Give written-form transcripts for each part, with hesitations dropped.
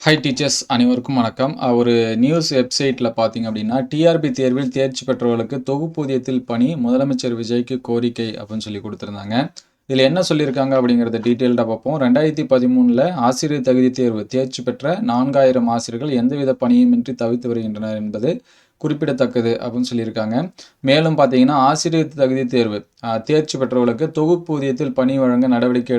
Hi teachers அனைவருக்கும் வணக்கம். ஒரு நியூஸ் வெப்சைட்டில் பார்த்தீங்க அப்படின்னா, டிஆர்பி தேர்வில் தேர்ச்சி பெற்றவர்களுக்கு தொகுப்பூதியத்தில் பணி முதலமைச்சர் விஜய்க்கு கோரிக்கை அப்படின்னு சொல்லி கொடுத்துருந்தாங்க. இதில் என்ன சொல்லியிருக்காங்க அப்படிங்கிறத டீட்டெயில்டாக பார்ப்போம். 2013 ஆசிரியர் தகுதி தேர்வு தேர்ச்சி பெற்ற 4000 ஆசிரியர்கள் எந்தவித பணியுமின்றி தவித்து வருகின்றனர் என்பது குறிப்பிடத்தக்கது அப்படின்னு சொல்லியிருக்காங்க. மேலும் பார்த்தீங்கன்னா, ஆசிரியர் தகுதி தேர்வு தேர்ச்சி பெற்றவர்களுக்கு தொகுப்பூதியத்தில் பணி வழங்க நடவடிக்கை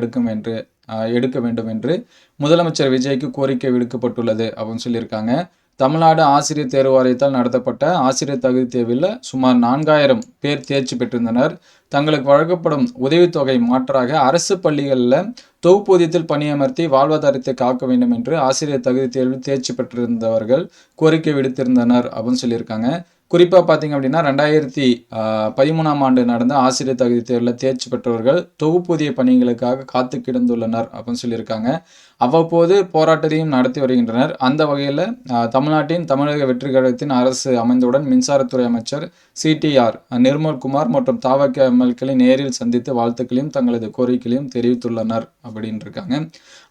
எடுக்க வேண்டும் என்று முதலமைச்சர் விஜய்க்கு கோரிக்கை விடுக்கப்பட்டுள்ளது அப்படின்னு சொல்லியிருக்காங்க. தமிழ்நாடு ஆசிரியர் தேர்வு வாரியத்தால் நடத்தப்பட்ட ஆசிரியர் தகுதி தேர்வில் சுமார் 4000 பேர் தேர்ச்சி பெற்றிருந்தனர். தங்களுக்கு வழங்கப்படும் உதவித்தொகை மாற்றாக அரசு பள்ளிகளில் தொகுப்பூதியத்தில் பணியமர்த்தி வாழ்வாதாரத்தை காக்க வேண்டும் என்று ஆசிரியர் தகுதி தேர்வில் தேர்ச்சி பெற்றிருந்தவர்கள் கோரிக்கை விடுத்திருந்தனர் அப்படின்னு சொல்லியிருக்காங்க. குறிப்பாக பார்த்தீங்க அப்படின்னா 2013ஆம் ஆண்டு நடந்த ஆசிரியர் தகுதி தேர்வில் தேர்ச்சி பெற்றவர்கள் தொகுப்பூதிய பணிகளுக்காக காத்து கிடந்துள்ளனர் அப்படின்னு சொல்லியிருக்காங்க. அவ்வப்போது போராட்டத்தையும் நடத்தி வருகின்றனர். அந்த வகையில் தமிழ்நாட்டின் தமிழக வெற்றி கழகத்தின் அரசு அமைந்தவுடன் மின்சாரத்துறை அமைச்சர் சிடிஆர் நிர்மல்குமார் மற்றும் தாவக எம்எல்களை நேரில் சந்தித்து வாழ்த்துக்களையும் தங்களது கோரிக்கைகளையும் தெரிவித்துள்ளனர் அப்படின்னு இருக்காங்க.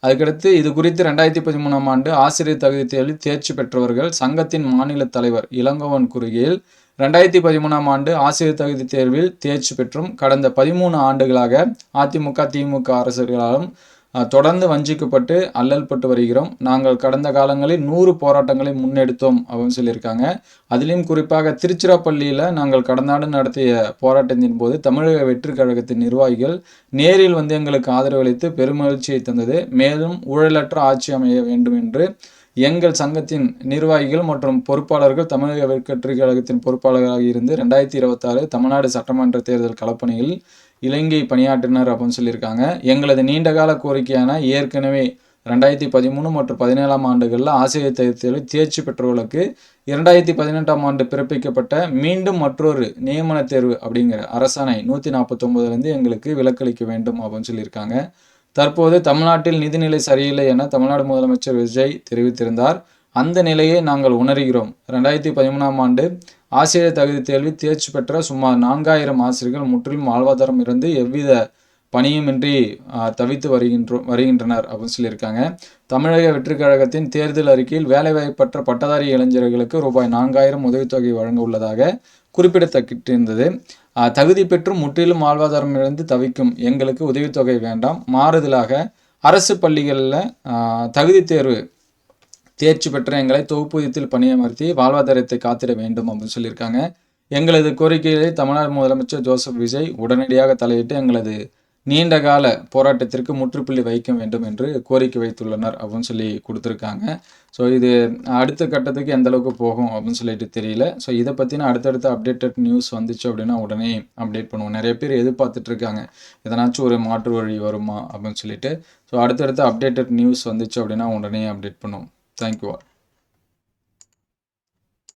அதுக்கடுத்து இது குறித்து 2013ஆம் ஆண்டு ஆசிரியர் தகுதி தேர்வில் தேர்ச்சி பெற்றவர்கள் சங்கத்தின் மாநில தலைவர் இளங்கோவன் கூறுகையில், 2013ஆம் ஆண்டு ஆசிரியர் தகுதி தேர்வில் தேர்ச்சி பெற்றும் கடந்த 13 ஆண்டுகளாக அதிமுக திமுக அரசுகளாலும் தொடர்ந்து வஞ்சிக்கப்பட்டு அல்லல்பட்டு வருகிறோம். நாங்கள் கடந்த காலங்களில் 100 போராட்டங்களை முன்னெடுத்தோம் அப்படின்னு சொல்லியிருக்காங்க. அதிலும் குறிப்பாக திருச்சிராப்பள்ளியில் நாங்கள் கடந்த ஆண்டு நடத்திய போராட்டத்தின் போது தமிழக வெற்றி கழகத்தின் நிர்வாகிகள் நேரில் வந்து எங்களுக்கு ஆதரவு அளித்து பெருமகிழ்ச்சியை தந்தது. மேலும் ஊழலற்ற ஆட்சி அமைய வேண்டும் என்று எங்கள் சங்கத்தின் நிர்வாகிகள் மற்றும் பொறுப்பாளர்கள் தமிழக வெற்றி கழகத்தின் பொறுப்பாளர்களாக இருந்து 2026 தமிழ்நாடு சட்டமன்ற தேர்தல் களப்பணியில் இலங்கை பணியாற்றினர் அப்படின்னு சொல்லியிருக்காங்க. எங்களது நீண்டகால கோரிக்கையான ஏற்கனவே 2013 மற்றும் 17ஆம் ஆண்டுகளில் ஆசிரியர் தேர்வில் தேர்ச்சி பெற்றவர்களுக்கு 2018ஆம் ஆண்டு பிறப்பிக்கப்பட்ட மீண்டும் மற்றொரு நியமன தேர்வு அப்படிங்கிற அரசாணை 149 எங்களுக்கு விலக்களிக்க வேண்டும் அப்படின்னு சொல்லியிருக்காங்க. தற்போது தமிழ்நாட்டில் நிதிநிலை சரியில்லை என தமிழ்நாடு முதலமைச்சர் விஜய் தெரிவித்திருந்தார். அந்த நிலையை நாங்கள் உணர்கிறோம். 2013ஆம் ஆண்டு ஆசிரியர் தகுதி தேர்வில் தேர்ச்சி பெற்ற சுமார் 4000 ஆசிரியர்கள் முற்றிலும் வாழ்வாதாரம் இருந்து எவ்வித பணியுமின்றி தவித்து வருகின்றனர் அப்படின்னு சொல்லியிருக்காங்க. தமிழக வெற்றி கழகத்தின் தேர்தல் அறிக்கையில் வேலைவாய்ப்பற்ற பட்டதாரி இளைஞர்களுக்கு ரூபாய் 4000 உதவித்தொகை வழங்க உள்ளதாக குறிப்பிடத்தக்கிட்டிருந்தது. தகுதி பெற்றும் முற்றிலும் வாழ்வாதாரம் இருந்து தவிக்கும் எங்களுக்கு உதவித்தொகை வேண்டாம். மாறுதலாக அரசு பள்ளிகளில் தகுதி தேர்வு தேர்ச்சி பெற்ற எங்களை தொகுப்பூதியத்தில் பணியமர்த்தி வாழ்வாதாரத்தை காத்திட வேண்டும் அப்படின்னு சொல்லியிருக்காங்க. எங்களது கோரிக்கைகளை தமிழ்நாடு முதலமைச்சர் ஜோசப் விஜய் உடனடியாக தலையிட்டு எங்களது நீண்டகால போராட்டத்திற்கு முற்றுப்புள்ளி வைக்க வேண்டும் என்று கோரிக்கை வைத்துள்ளனர் அப்படின்னு சொல்லி கொடுத்துருக்காங்க. ஸோ இது அடுத்த கட்டத்துக்கு எந்த அளவுக்கு போகும் அப்படின்னு சொல்லிட்டு தெரியல. ஸோ இதை பற்றின அடுத்தடுத்த அப்டேட்டட் நியூஸ் வந்துச்சு அப்படின்னா உடனே அப்டேட் பண்ணுவோம். நிறைய பேர் எதிர்பார்த்துட்டு இருக்காங்க எதனாச்சும் ஒரு மாற்று வழி வருமா அப்படின்னு சொல்லிட்டு. ஸோ அடுத்தடுத்த அப்டேட்டட் நியூஸ் வந்துச்சு அப்படின்னா உடனே அப்டேட் பண்ணுவோம். Thank you all.